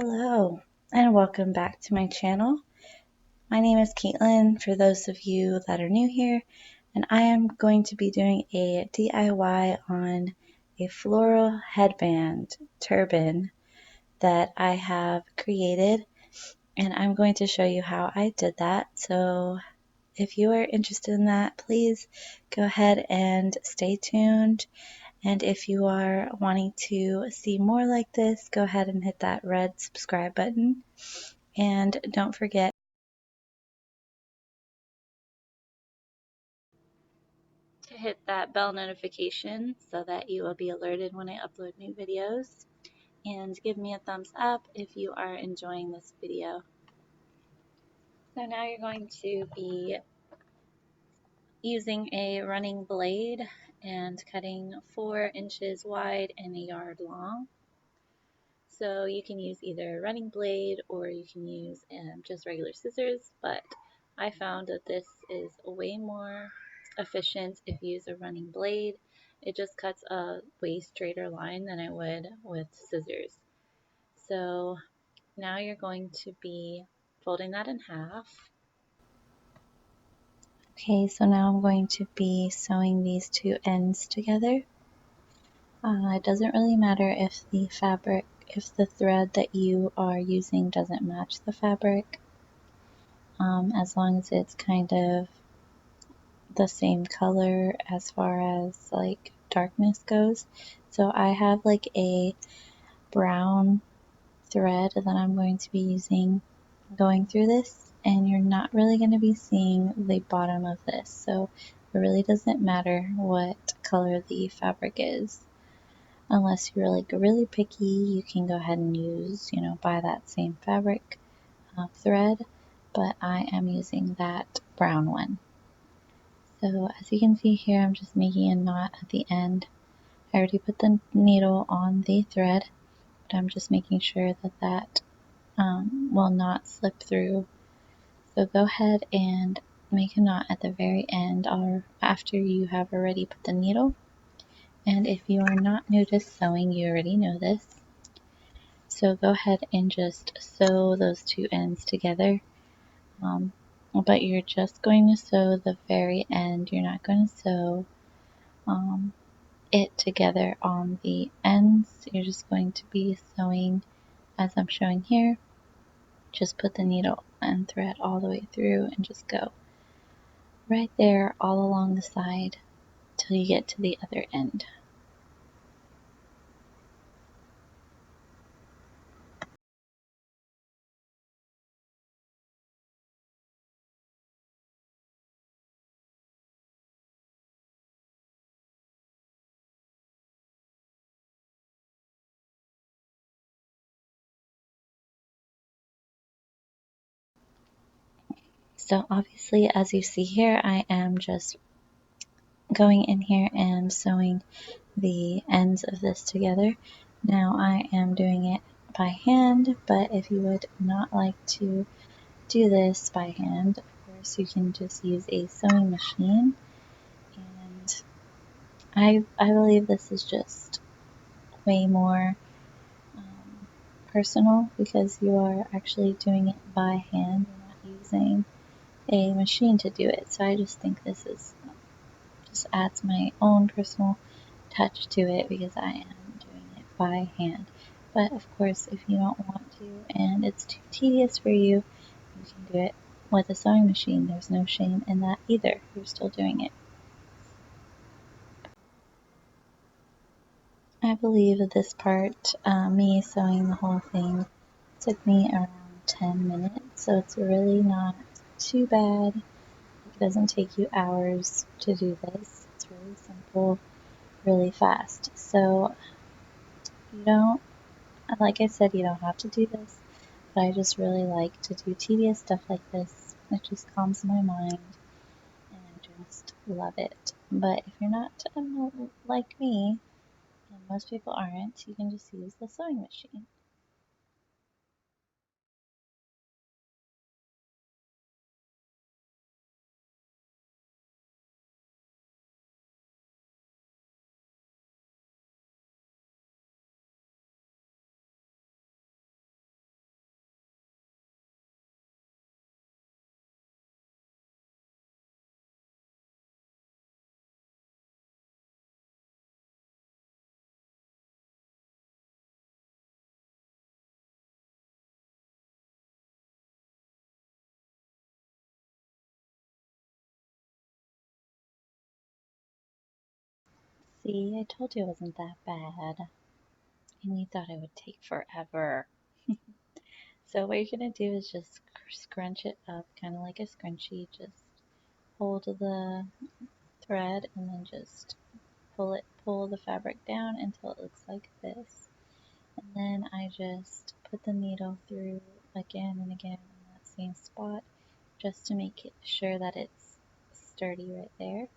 Hello, and welcome back to my channel. My name is Caitlin, for those of you that are new here, and I am going to be doing a DIY on a floral headband turban that I have created, and I'm going to show you how I did that. So if you are interested in that, please go ahead and stay tuned. And if you are wanting to see more like this, go ahead and hit that red subscribe button. And don't forget to hit that bell notification so that you will be alerted when I upload new videos. And give me a thumbs up if you are enjoying this video. So now you're going to be using a running blade and cutting 4 inches wide and a yard long. So you can use either a running blade or you can use just regular scissors, but I found that this is way more efficient if you use a running blade. It just cuts a way straighter line than it would with scissors. So now you're going to be folding that in half. Okay, so now I'm going to be sewing these two ends together. It doesn't really matter if the thread that you are using doesn't match the fabric, as long as it's kind of the same color as far as like darkness goes. So I have like a brown thread that I'm going to be using going through this, and you're not really going to be seeing the bottom of this, so it really doesn't matter what color the fabric is. Unless you're like really picky, you can go ahead and use, buy that same fabric thread, but I am using that brown one. So as you can see here, I'm just making a knot at the end. I already put the needle on the thread, but I'm just making sure that will not slip through. So go ahead and make a knot at the very end or after you have already put the needle. And if you are not new to sewing, you already know this. So go ahead and just sew those two ends together. But you're just going to sew the very end. You're not going to sew it together on the ends. You're just going to be sewing as I'm showing here. Just put the needle and thread all the way through and just go right there all along the side till you get to the other end. So obviously, as you see here, I am just going in here and sewing the ends of this together. Now I am doing it by hand, but if you would not like to do this by hand, of course you can just use a sewing machine. And I believe this is just way more personal because you are actually doing it by hand. You're not using a machine to do it. So I just think this is just adds my own personal touch to it because I am doing it by hand. But of course, if you don't want to and it's too tedious for you, you can do it with a sewing machine. There's no shame in that either. You're still doing it. I believe that this part, me sewing the whole thing, took me around 10 minutes, so it's really not too bad. It doesn't take you hours to do this. It's really simple, really fast. So you don't, like I said, you don't have to do this, but I just really like to do tedious stuff like this. It just calms my mind, and I just love it. But if you're not like me, and most people aren't, you can just use the sewing machine. See, I told you it wasn't that bad. And you thought it would take forever. So what you're going to do is just scrunch it up, kind of like a scrunchie. Just hold the thread and then just pull the fabric down until it looks like this. And then I just put the needle through again and again in that same spot just to make it sure that it's sturdy right there.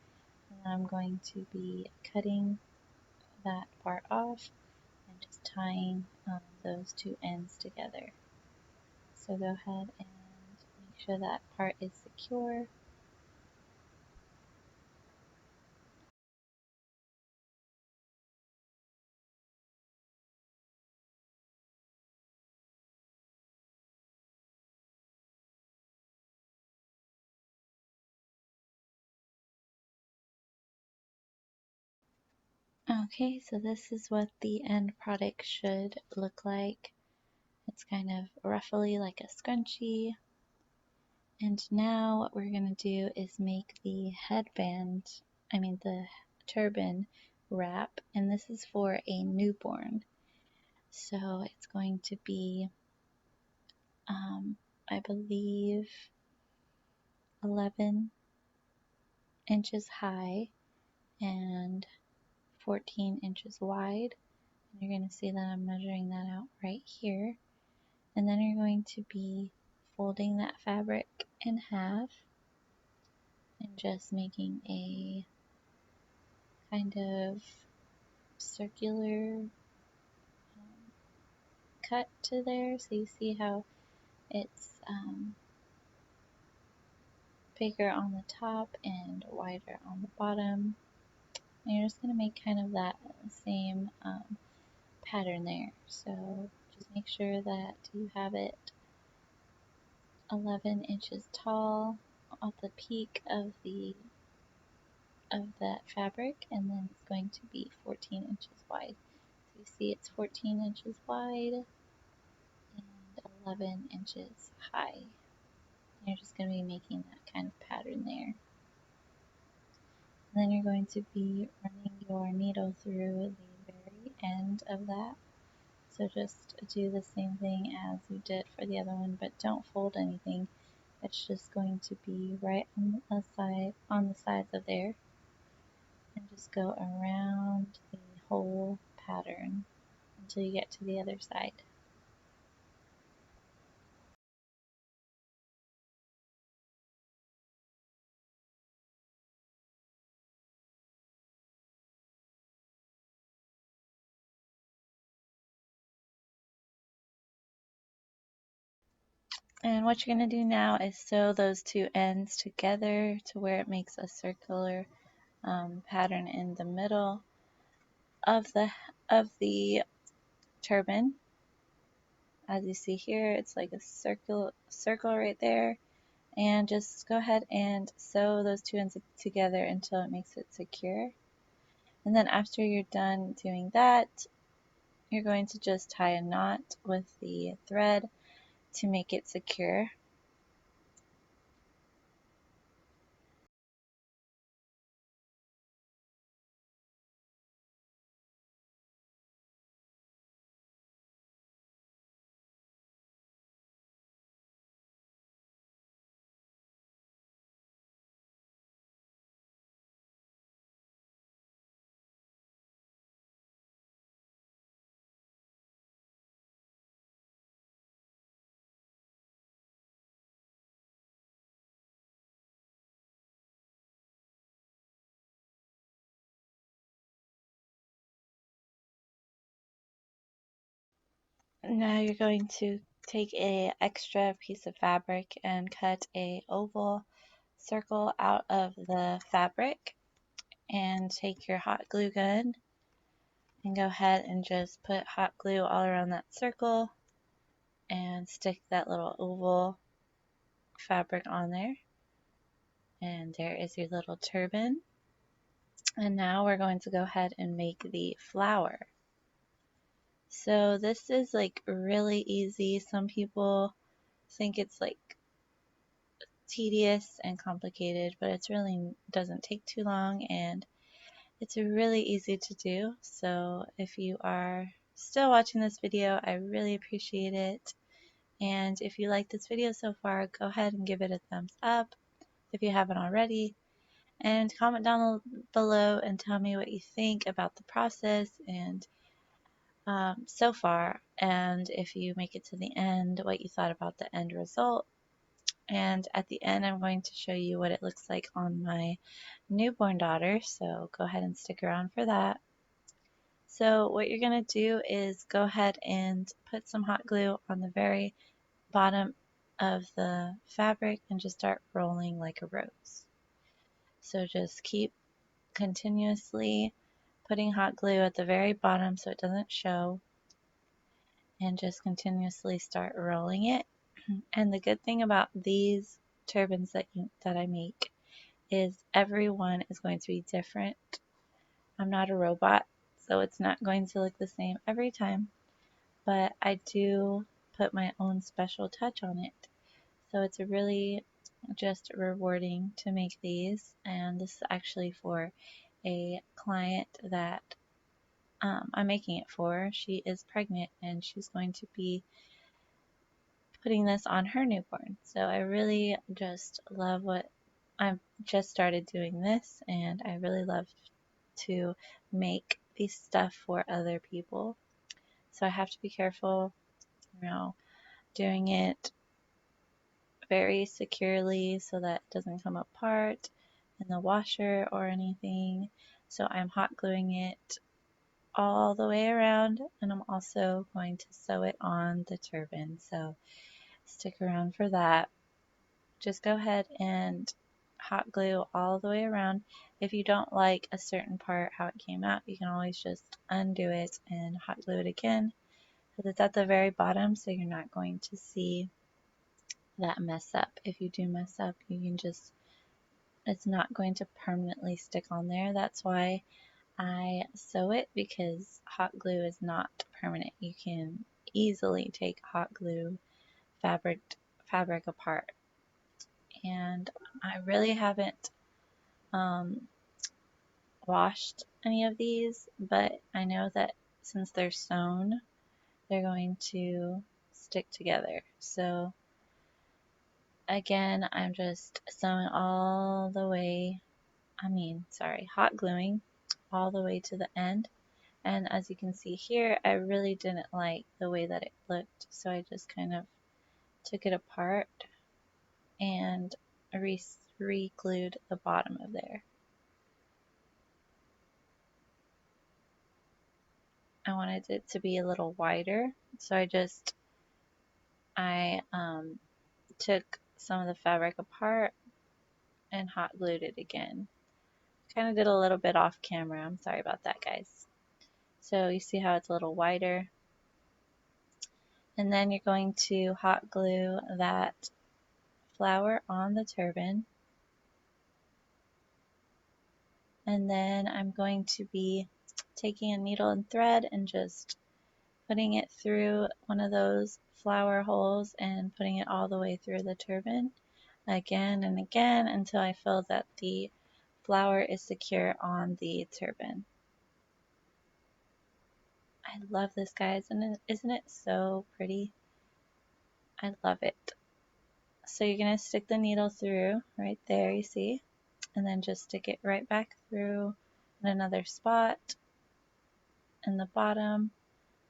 And I'm going to be cutting that part off and just tying those two ends together. So go ahead and make sure that part is secure. Okay, so this is what the end product should look like. It's kind of ruffly like a scrunchie. And now what we're going to do is make the the turban wrap, and this is for a newborn. So it's going to be, I believe, 11 inches high and 14 inches wide. And you're going to see that I'm measuring that out right here. And then you're going to be folding that fabric in half and just making a kind of circular cut to there. So you see how it's bigger on the top and wider on the bottom. And you're just going to make kind of that same pattern there. So just make sure that you have it 11 inches tall at the peak of that fabric, and then it's going to be 14 inches wide. So you see it's 14 inches wide and 11 inches high. And you're just going to be making that kind of pattern there. And then you're going to be running your needle through the very end of that. So just do the same thing as you did for the other one, but don't fold anything. It's just going to be right on the sides of there, and just go around the whole pattern until you get to the other side. And what you're going to do now is sew those two ends together to where it makes a circular pattern in the middle of the turban. As you see here, it's like a circle right there. And just go ahead and sew those two ends together until it makes it secure. And then after you're done doing that, you're going to just tie a knot with the thread to make it secure. Now you're going to take a extra piece of fabric and cut a oval circle out of the fabric, and take your hot glue gun and go ahead and just put hot glue all around that circle and stick that little oval fabric on there. And there is your little turban. And now we're going to go ahead and make the flower. So this is like really easy. Some people think it's like tedious and complicated, but it's really doesn't take too long, and It's really easy to do, so if you are still watching this video, I really appreciate it. And if you like this video so far, go ahead and give it a thumbs up if you haven't already. And comment down below and tell me what you think about the process and so far. And if you make it to the end, what you thought about the end result. And at the end, I'm going to show you what it looks like on my newborn daughter. So go ahead and stick around for that. So what you're going to do is go ahead and put some hot glue on the very bottom of the fabric and just start rolling like a rose. So just keep continuously putting hot glue at the very bottom so it doesn't show, and just continuously start rolling it. And the good thing about these turbans that I make is every one is going to be different. I'm not a robot, so it's not going to look the same every time, but I do put my own special touch on it. So it's really just rewarding to make these, and this is actually for a client that I'm making it for. She is pregnant and she's going to be putting this on her newborn. So I really just love what I've just started doing this, and I really love to make these stuff for other people. So I have to be careful, doing it very securely so that it doesn't come apart in the washer or anything. So I'm hot gluing it all the way around, and I'm also going to sew it on the turban. So stick around for that. Just go ahead and hot glue all the way around. If you don't like a certain part how it came out, you can always just undo it and hot glue it again, because it's at the very bottom, so you're not going to see that mess up. If you do mess up, you can just, it's not going to permanently stick on there. That's why I sew it, because hot glue is not permanent. You can easily take hot glue fabric apart. And I really haven't washed any of these, but I know that since they're sewn, they're going to stick together. So again, I'm just sewing all the way, hot gluing all the way to the end. And as you can see here, I really didn't like the way that it looked, so I just kind of took it apart and re-glued the bottom of there. I wanted it to be a little wider, so I took some of the fabric apart and hot glued it again. Kind of did a little bit off camera. I'm sorry about that, guys. So you see how it's a little wider. And then you're going to hot glue that flower on the turban. And then I'm going to be taking a needle and thread and just putting it through one of those flower holes and putting it all the way through the turban again and again until I feel that the flower is secure on the turban. I love this, guys, and isn't it so pretty? I love it. So you're going to stick the needle through right there, you see, and then just stick it right back through in another spot in the bottom,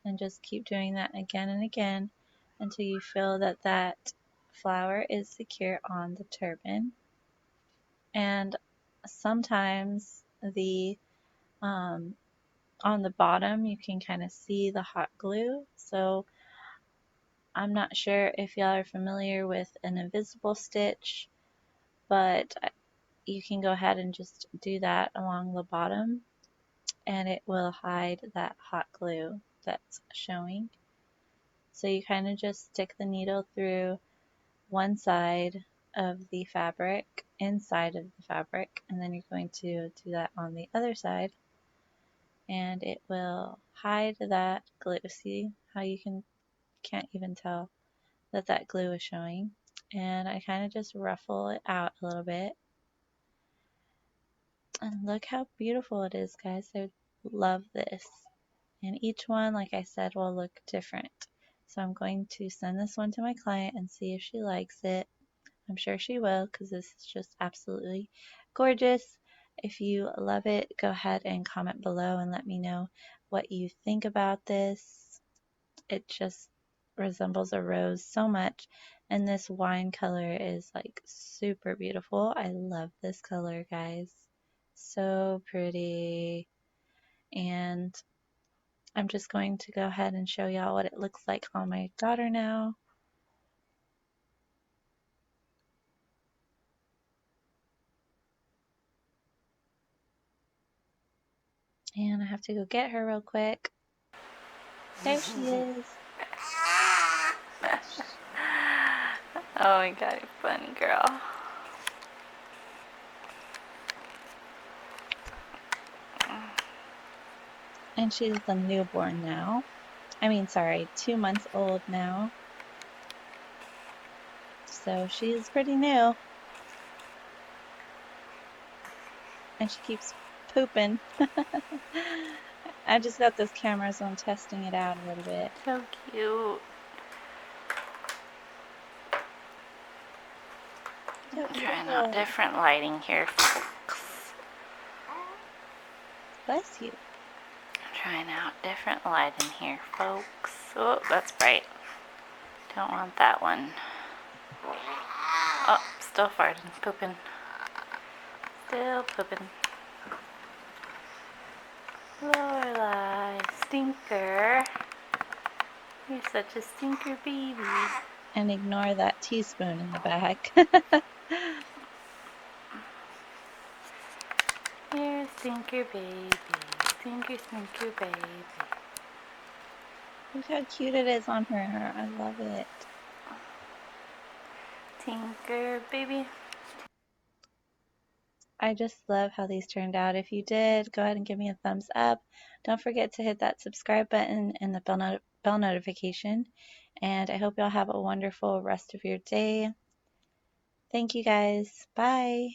and just keep doing that again and again until you feel that that flower is secure on the turban. And sometimes the on the bottom you can kind of see the hot glue, so I'm not sure if y'all are familiar with an invisible stitch, but you can go ahead and just do that along the bottom and it will hide that hot glue that's showing. So you kind of just stick the needle through one side of the fabric, inside of the fabric, and then you're going to do that on the other side, and it will hide that glue. See how you can't even tell that that glue is showing? And I kind of just ruffle it out a little bit, And look how beautiful it is, guys. I love this. And each one, like I said, will look different. So I'm going to send this one to my client and see if she likes it. I'm sure she will because this is just absolutely gorgeous. If you love it, go ahead and comment below and let me know what you think about this. It just resembles a rose so much. And this wine color is like super beautiful. I love this color, guys. So pretty. And I'm just going to go ahead and show y'all what it looks like on my daughter now. And I have to go get her real quick. There she is. Oh my god, you're funny, girl. And she's a newborn now. I mean, sorry, 2 months old now. So she's pretty new. And she keeps pooping. I just got this camera, so I'm testing it out a little bit. So cute. Look how Trying out beautiful. different lighting here, folks. Bless you. Trying out different lighting here, folks. Oh, that's bright. Don't want that one. Oh, still farting, pooping. Still pooping. Lorelai, stinker. You're such a stinker baby. And ignore that teaspoon in the back. You're a stinker baby. Stinker, stinker baby. Look how cute it is on her. I love it. Tinker baby. I just love how these turned out. If you did, go ahead and give me a thumbs up. Don't forget to hit that subscribe button and the bell notification. And I hope y'all have a wonderful rest of your day. Thank you guys. Bye.